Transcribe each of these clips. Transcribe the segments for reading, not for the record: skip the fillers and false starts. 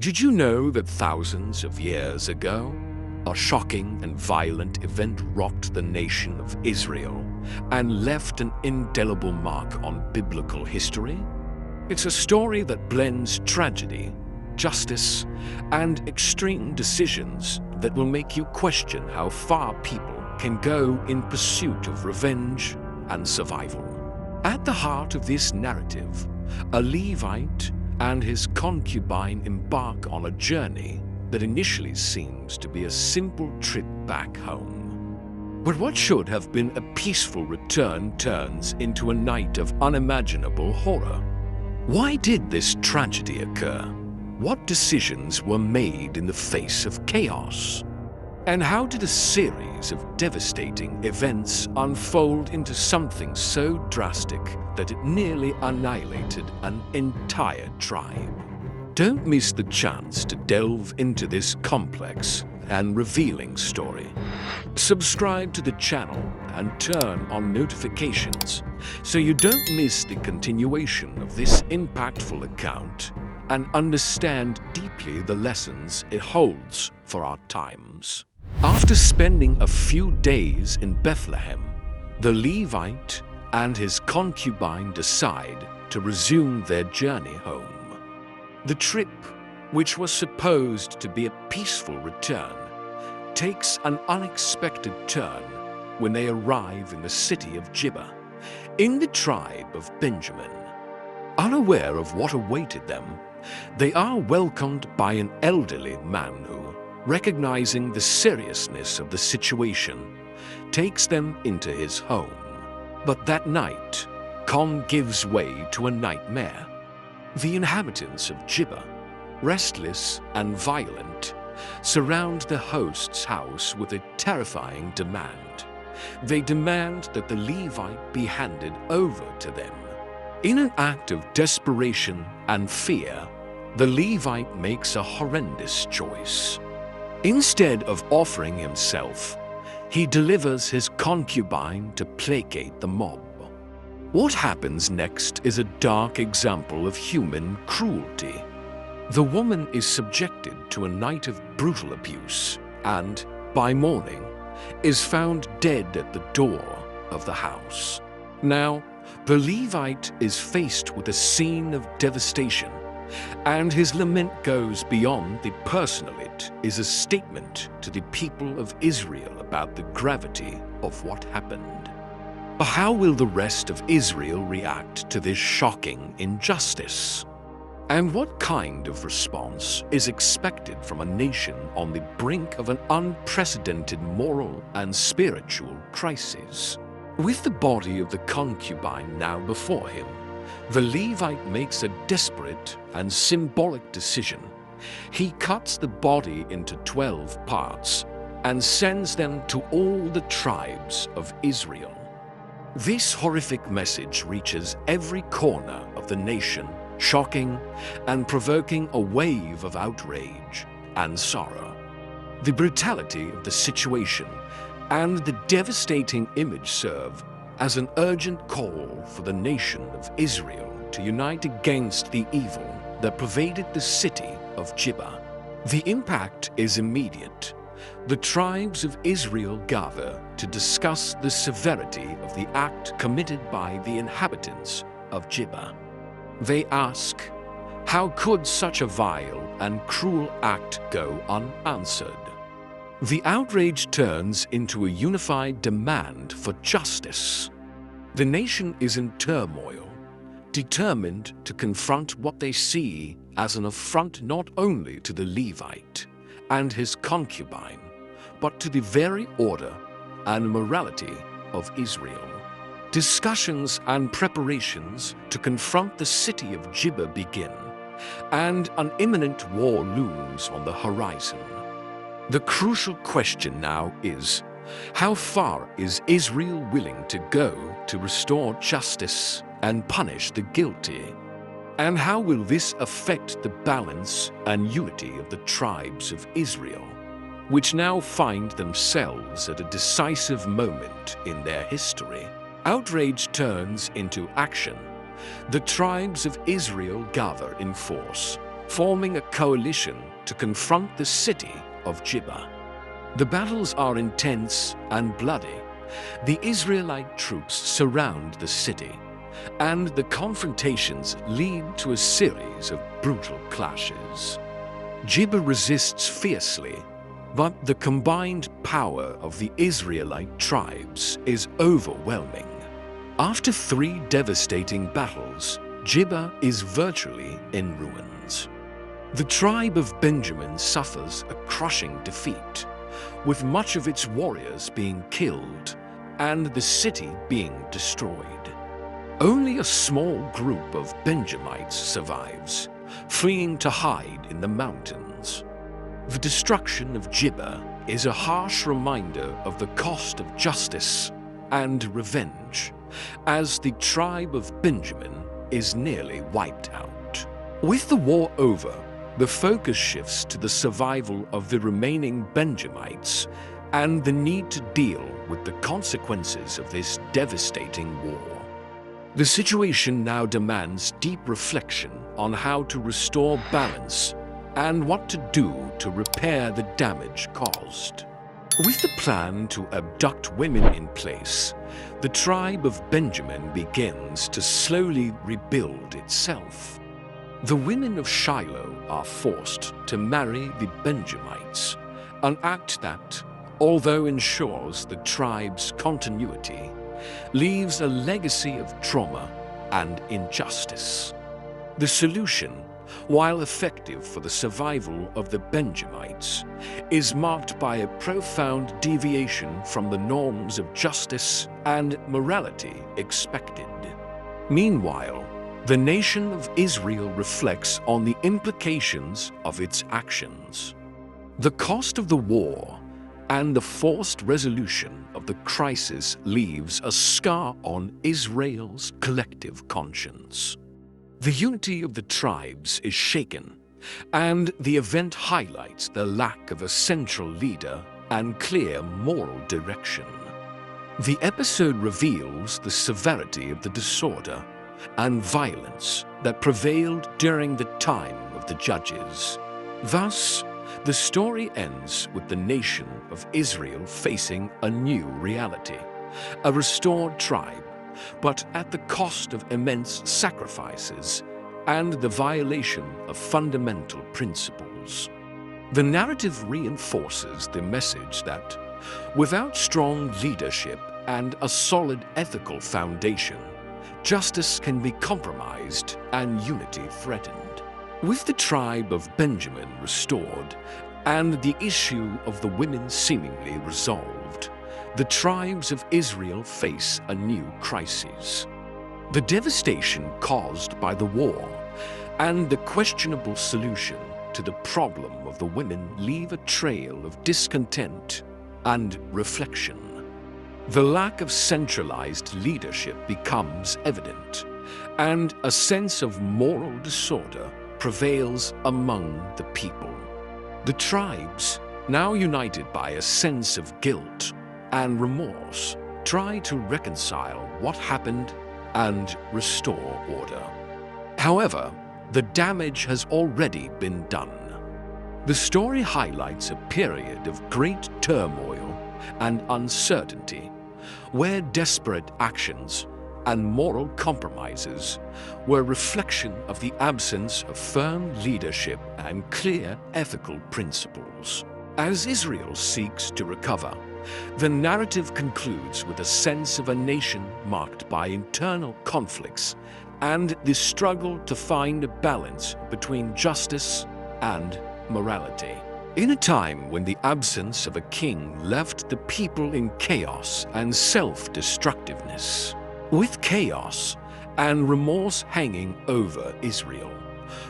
Did you know that thousands of years ago, a shocking and violent event rocked the nation of Israel and left an indelible mark on biblical history? It's a story that blends tragedy, justice, and extreme decisions that will make you question how far people can go in pursuit of revenge and survival. At the heart of this narrative, a Levite and his concubine embark on a journey that initially seems to be a simple trip back home. But what should have been a peaceful return turns into a night of unimaginable horror. Why did this tragedy occur? What decisions were made in the face of chaos? And how did a series of devastating events unfold into something so drastic that it nearly annihilated an entire tribe? Don't miss the chance to delve into this complex and revealing story. Subscribe to the channel and turn on notifications so you don't miss the continuation of this impactful account and understand deeply the lessons it holds for our times. After spending a few days in Bethlehem, the Levite and his concubine decide to resume their journey home. The trip, which was supposed to be a peaceful return, takes an unexpected turn when they arrive in the city of Gibeah, in the tribe of Benjamin. Unaware of what awaited them, they are welcomed by an elderly man who, recognizing the seriousness of the situation, takes them into his home. But that night, calm gives way to a nightmare. The inhabitants of Gibeah, restless and violent, surround the host's house with a terrifying demand. They demand that the Levite be handed over to them. In an act of desperation and fear, the Levite makes a horrendous choice. Instead of offering himself, he delivers his concubine to placate the mob. What happens next is a dark example of human cruelty. The woman is subjected to a night of brutal abuse and, by morning, is found dead at the door of the house. Now, the Levite is faced with a scene of devastation, and his lament goes beyond the personal. It is a statement to the people of Israel about the gravity of what happened. But how will the rest of Israel react to this shocking injustice? And what kind of response is expected from a nation on the brink of an unprecedented moral and spiritual crisis? With the body of the concubine now before him, the Levite makes a desperate and symbolic decision. He cuts the body into 12 parts and sends them to all the tribes of Israel. This horrific message reaches every corner of the nation, shocking and provoking a wave of outrage and sorrow. The brutality of the situation and the devastating image serve as an urgent call for the nation of Israel to unite against the evil that pervaded the city of Gibeah. The impact is immediate. The tribes of Israel gather to discuss the severity of the act committed by the inhabitants of Gibeah. They ask, how could such a vile and cruel act go unanswered? The outrage turns into a unified demand for justice. The nation is in turmoil, determined to confront what they see as an affront not only to the Levite and his concubine, but to the very order and morality of Israel. Discussions and preparations to confront the city of Gibeah begin, and an imminent war looms on the horizon. The crucial question now is, how far is Israel willing to go to restore justice and punish the guilty? And how will this affect the balance and unity of the tribes of Israel, which now find themselves at a decisive moment in their history? Outrage turns into action. The tribes of Israel gather in force, forming a coalition to confront the city of Gibeah. The battles are intense and bloody. The Israelite troops surround the city, and the confrontations lead to a series of brutal clashes. Gibeah resists fiercely, but the combined power of the Israelite tribes is overwhelming. After 3 devastating battles, Gibeah is virtually in ruins. The tribe of Benjamin suffers a crushing defeat, with much of its warriors being killed and the city being destroyed. Only a small group of Benjamites survives, fleeing to hide in the mountains. The destruction of Gibeah is a harsh reminder of the cost of justice and revenge, as the tribe of Benjamin is nearly wiped out. With the war over, the focus shifts to the survival of the remaining Benjamites and the need to deal with the consequences of this devastating war. The situation now demands deep reflection on how to restore balance and what to do to repair the damage caused. With the plan to abduct women in place, the tribe of Benjamin begins to slowly rebuild itself. The women of Shiloh are forced to marry the Benjamites, an act that, although ensures the tribe's continuity, leaves a legacy of trauma and injustice. The solution, while effective for the survival of the Benjamites, is marked by a profound deviation from the norms of justice and morality expected. Meanwhile, the nation of Israel reflects on the implications of its actions. The cost of the war and the forced resolution of the crisis leaves a scar on Israel's collective conscience. The unity of the tribes is shaken, and the event highlights the lack of a central leader and clear moral direction. The episode reveals the severity of the disorder and violence that prevailed during the time of the judges. Thus, the story ends with the nation of Israel facing a new reality, a restored tribe, but at the cost of immense sacrifices and the violation of fundamental principles. The narrative reinforces the message that, without strong leadership and a solid ethical foundation, justice can be compromised and unity threatened. With the tribe of Benjamin restored and the issue of the women seemingly resolved, the tribes of Israel face a new crisis. The devastation caused by the war and the questionable solution to the problem of the women leave a trail of discontent and reflection. The lack of centralized leadership becomes evident, and a sense of moral disorder prevails among the people. The tribes, now united by a sense of guilt and remorse, try to reconcile what happened and restore order. However, the damage has already been done. The story highlights a period of great turmoil and uncertainty, where desperate actions and moral compromises were a reflection of the absence of firm leadership and clear ethical principles. As Israel seeks to recover, the narrative concludes with a sense of a nation marked by internal conflicts and the struggle to find a balance between justice and morality. In a time when the absence of a king left the people in chaos and self-destructiveness, with chaos and remorse hanging over Israel,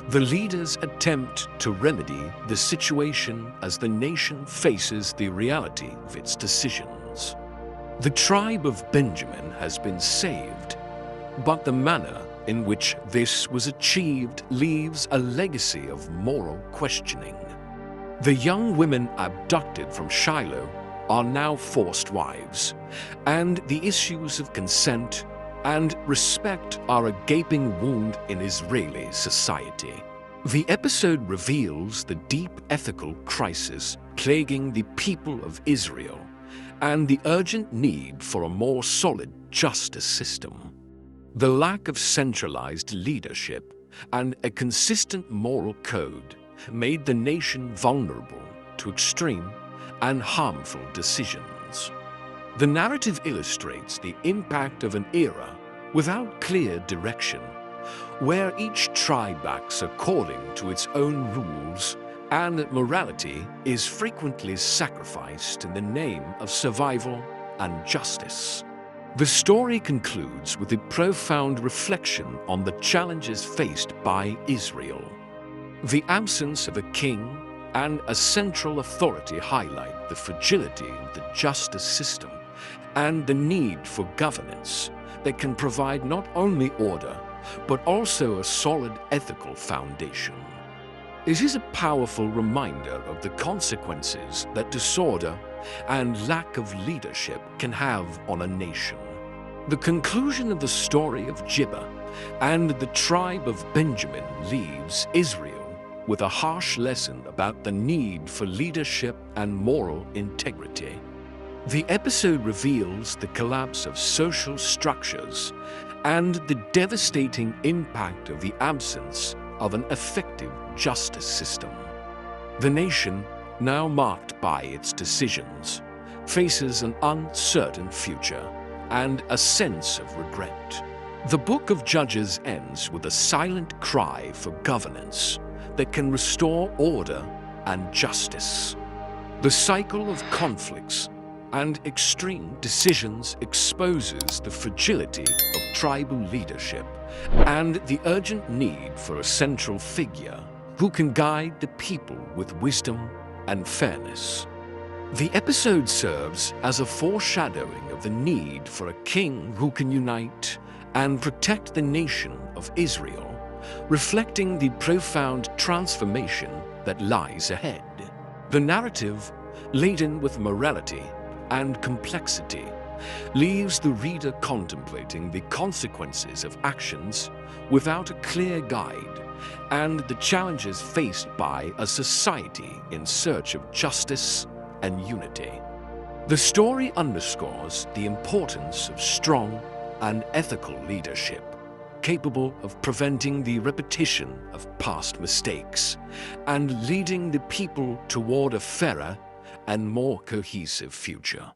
the leaders attempt to remedy the situation as the nation faces the reality of its decisions. The tribe of Benjamin has been saved, but the manner in which this was achieved leaves a legacy of moral questioning. The young women abducted from Shiloh are now forced wives, and the issues of consent and respect are a gaping wound in Israeli society. The episode reveals the deep ethical crisis plaguing the people of Israel and the urgent need for a more solid justice system. The lack of centralized leadership and a consistent moral code made the nation vulnerable to extreme and harmful decisions. The narrative illustrates the impact of an era without clear direction, where each tribe acts according to its own rules and morality is frequently sacrificed in the name of survival and justice. The story concludes with a profound reflection on the challenges faced by Israel. The absence of a king and a central authority highlight the fragility of the justice system and the need for governance that can provide not only order, but also a solid ethical foundation. It is a powerful reminder of the consequences that disorder and lack of leadership can have on a nation. The conclusion of the story of Gibeah and the tribe of Benjamin leaves Israel with a harsh lesson about the need for leadership and moral integrity. The episode reveals the collapse of social structures and the devastating impact of the absence of an effective justice system. The nation, now marked by its decisions, faces an uncertain future and a sense of regret. The book of Judges ends with a silent cry for governance that can restore order and justice. The cycle of conflicts and extreme decisions exposes the fragility of tribal leadership and the urgent need for a central figure who can guide the people with wisdom and fairness. The episode serves as a foreshadowing of the need for a king who can unite and protect the nation of Israel, reflecting the profound transformation that lies ahead. The narrative, laden with morality and complexity, leaves the reader contemplating the consequences of actions without a clear guide and the challenges faced by a society in search of justice and unity. The story underscores the importance of strong and ethical leadership, capable of preventing the repetition of past mistakes and leading the people toward a fairer and more cohesive future.